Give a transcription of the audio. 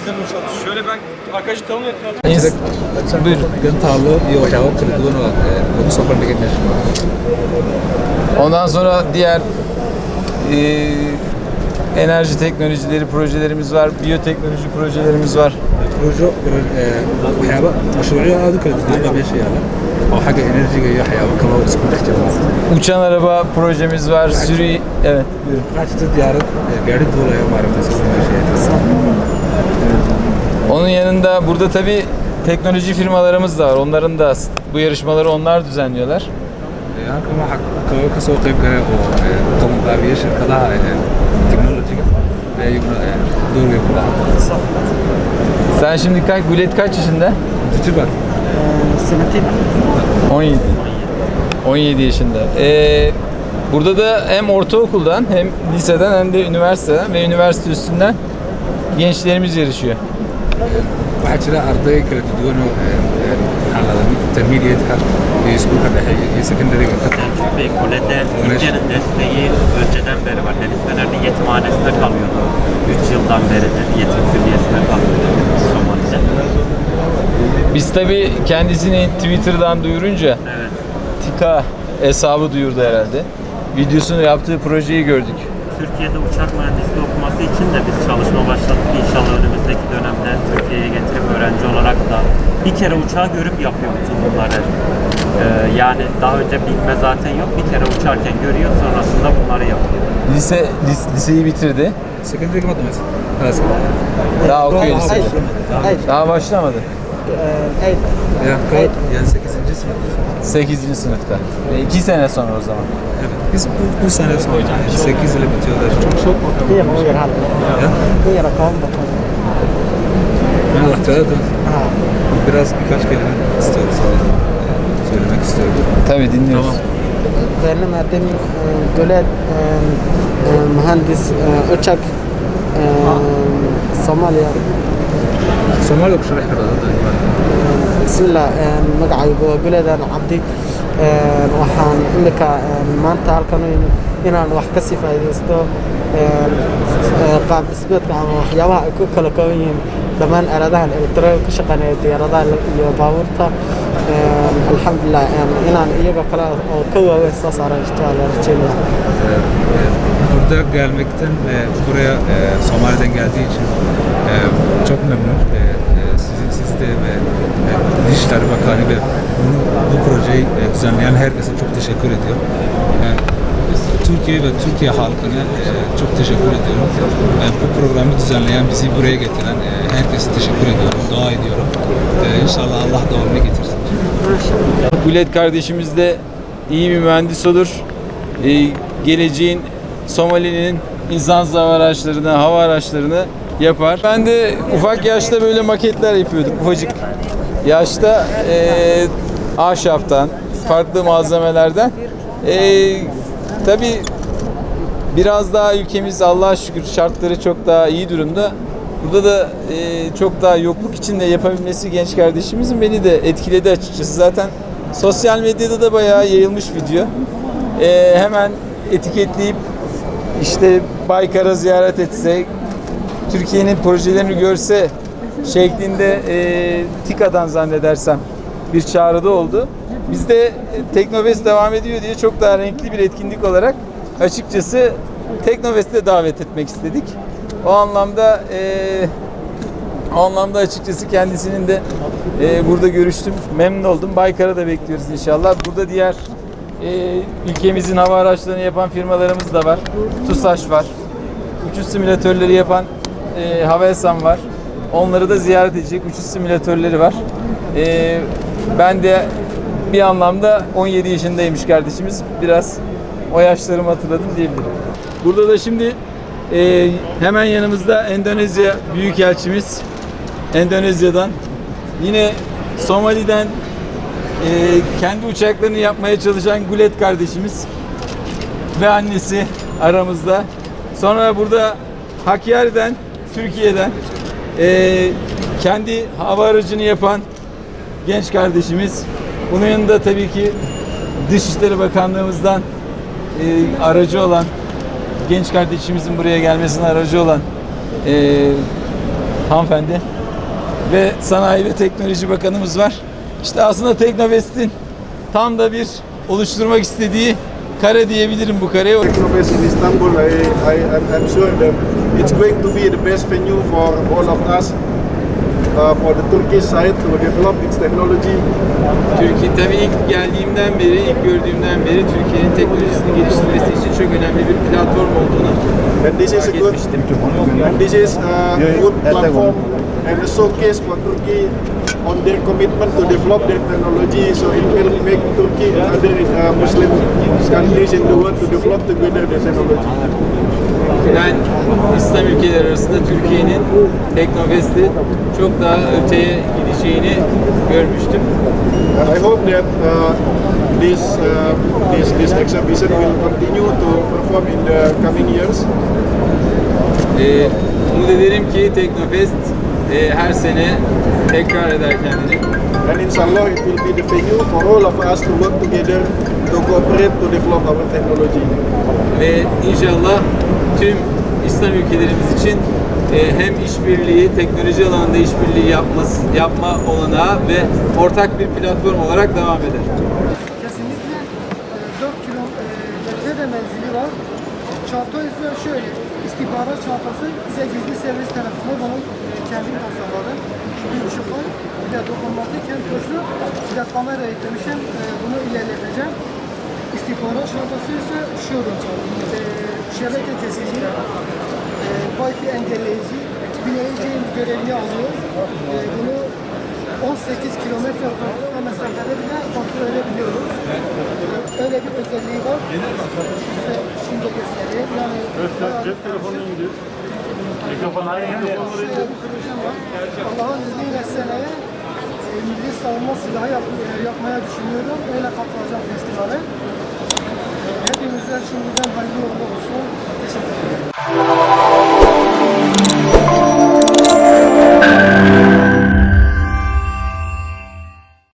denizden uç atış. Şöyle ben arkadaşı tanımlayayım. Buyur. Gentalı iyo waxyaabo kala duwan oo lagu soo bandhigay meesha. Ondan sonra diğer enerji teknolojileri projelerimiz var, biyoteknoloji projelerimiz var. waxyaabo mashruucyo aad u kala duwan baa meesha yaala oo xagga enerjiga iyo waxyaabo kale oo isku dhex jira. Uçan araba projemiz var, sürü... Evet, buyurun. Kaçta diyaarad gaari duulaya maaragtay sida meesha yaala. Onun yanında burada tabii teknoloji firmalarımız da var. Onların da bu yarışmaları onlar düzenliyorlar. Halkan waxaa kaloo ka soo qayb galay oo qabanqaabiye shirkadaha teknolojiga ayaguna door weyn ku lahaa. Sen şimdi Gulet kaç yaşında? Ticir var. 17. 17 yaşında. Burada da hem ortaokuldan hem liseden hem de üniversiteden ve üniversite üstünden gençlerimiz yarışıyor. Waxaa jira arday kala duwan oo intermediate-ka iyo iskuulka dhexe iyo secondary-ga ka Selçuk Bey Kole'de ülkenin desteği önceden beri var. Liselerde yetimhanesinde kalıyordu. 3 yıldan beridir yetim külliyesinde kalıyordu Somali'de. Biz tabii kendisini Twitter'dan duyurunca Evet. TİKA hesabı duyurdu herhalde. Videosunu yaptığı projeyi gördük. Türkiye'de uçak mühendisliği okuması için de biz çalışma başladık. İnşallah önümüzdeki dönemde Türkiye'ye getirip öğrenci olarak da bir kere uçağı görüp yapıyor bütün bunları. Yani daha önce bilme zaten yok. Bir kere uçarken görüyor, sonrasında bunları yapıyor. Liseyi bitirdi. secondary-ga ma dhamaysa. Halaas. Daha okuyor lisede. Daha başlamadı. Ya yani 8. sınıf. 8. sınıfta. 2 sene sonra o zaman. Evet. Biz bu sene sonra 8 ile bitiyorlar. Çok هي مغير هذا Ya. هي رقم بطل Ben Allah'ta biraz birkaç kelime istiyorum sana. Söylemek istiyorum. Tabii dinliyoruz. بينما تم جولات مهندس أوتشاك صوماليا Somali ku sharax kartaa بسم الله مقعي جولاد أنا عبدي waxaan imika maanta halkan inaan wax ka sifaysto qaab dhismeedka ama waxyaabaha ay ku kala kooban yihiin dhammaan aaladahan elektarooniga ka shaqeynaya diyaaradaha iyo baabuurta alxamdulilah inaan iyaga kale oo ka waaweyn soo saaran rajeynaya. Burada gelmekten ve buraya Somali'den geldiği için çok memnun. Siz de ve Dışişleri Bakanı ve bu projeyi düzenleyen herkese çok teşekkür ediyorum. Türkiye ve Türkiye halkına çok teşekkür ediyorum. Bu programı düzenleyen, bizi buraya getiren herkese teşekkür ediyorum, dua ediyorum. İnşallah Allah devamını getirsin. Gulet kardeşimiz de iyi bir mühendis olur. Geleceğin Somali'nin insan hava araçlarını, hava araçlarını yapar. Ben de ufak yaşta böyle maketler yapıyordum. Ufacık yaşta ahşaptan, farklı malzemelerden. Tabii biraz daha ülkemiz Allah'a şükür şartları çok daha iyi durumda. Burada da çok daha yokluk içinde yapabilmesi genç kardeşimizin beni de etkiledi açıkçası. Zaten sosyal medyada da bayağı yayılmış video. Hemen etiketleyip işte Baykar'a ziyaret etse, Türkiye'nin projelerini görse şeklinde TİKA'dan zannedersem bir çağrıda oldu. Biz de Teknofest devam ediyor diye çok daha renkli bir etkinlik olarak açıkçası Teknofest'e davet etmek istedik. O anlamda açıkçası kendisinin de burada görüştüm. Memnun oldum. Baykar'a da bekliyoruz inşallah. Burada diğer ülkemizin hava araçlarını yapan firmalarımız da var. TUSAŞ var. Uçuş simülatörleri yapan Havelsan var. Onları da ziyaret edecek uçuş simülatörleri var. Ben de bir anlamda 17 yaşındaymış kardeşimiz. Biraz o yaşlarımı hatırladım diyebilirim. Burada da şimdi hemen yanımızda Endonezya Büyükelçimiz. Endonezya'dan. Yine Somali'den kendi uçaklarını yapmaya çalışan Gulet kardeşimiz ve annesi aramızda. Sonra burada Hakkari'den, Türkiye'den kendi hava aracını yapan genç kardeşimiz. Bunun yanında tabii ki Dışişleri Bakanlığımızdan aracı olan genç kardeşimizin buraya gelmesine aracı olan hanımefendi ve Sanayi ve Teknoloji Bakanımız var. İşte aslında Teknofest'in tam da bir oluşturmak istediği kare diyebilirim bu kareye. Teknofest in Istanbul, I'm sure that it's going to be the best venue for all of us, for the Turkish side to develop its technology. Türkiye tabii ilk geldiğimden beri, ilk gördüğümden beri Türkiye'nin teknolojisini geliştirmesi için çok önemli bir platform olduğunu And this is a good, and this is a good platform and a showcase for Turkey on their commitment to develop their technology. So it will make Turkey and other Muslim countries in the world to develop together their technology. Ben İslam ülkeleri arasında Türkiye'nin Teknofest'i çok daha öteye gideceğini görmüştüm. I hope that this exhibition will continue to perform in the coming years. Umut ederim ki Teknofest her sene tekrar eder kendini. And inshallah it will be the venue for all of us to work together to cooperate to develop our technology. Ve inşallah tüm İslam ülkelerimiz için hem işbirliği, teknoloji alanında işbirliği yapma olanağı ve ortak bir platform olarak devam eder. Kesinlikle 4 kilometre de menzili var. Çanta ise şöyle, istihbarat çantası bize gizli servis tarafından bunun kendim tasarladım. 1.5 var, bir de dokunmatik hem tuşlu, bir de kamera eklemişim, bunu ilerleteceğim. İstihbarat çantası ise şurada, şebeke kesici, Wi-Fi engelleyici, bineceğimiz görevli alıyor. Bunu 18 kilometre uzaklıkta mesafede bile kontrol edebiliyoruz. Öyle bir özelliği var. Size şimdi göstereyim. Yani cep telefonunu indir. Şöyle bir projem var. Allah'ın izniyle seneye milli savunma silahı yapmaya düşünüyorum. Öyle katılacağım festivale. Hepinize şimdiden hayırlı uğurlu olsun. Teşekkür ederim.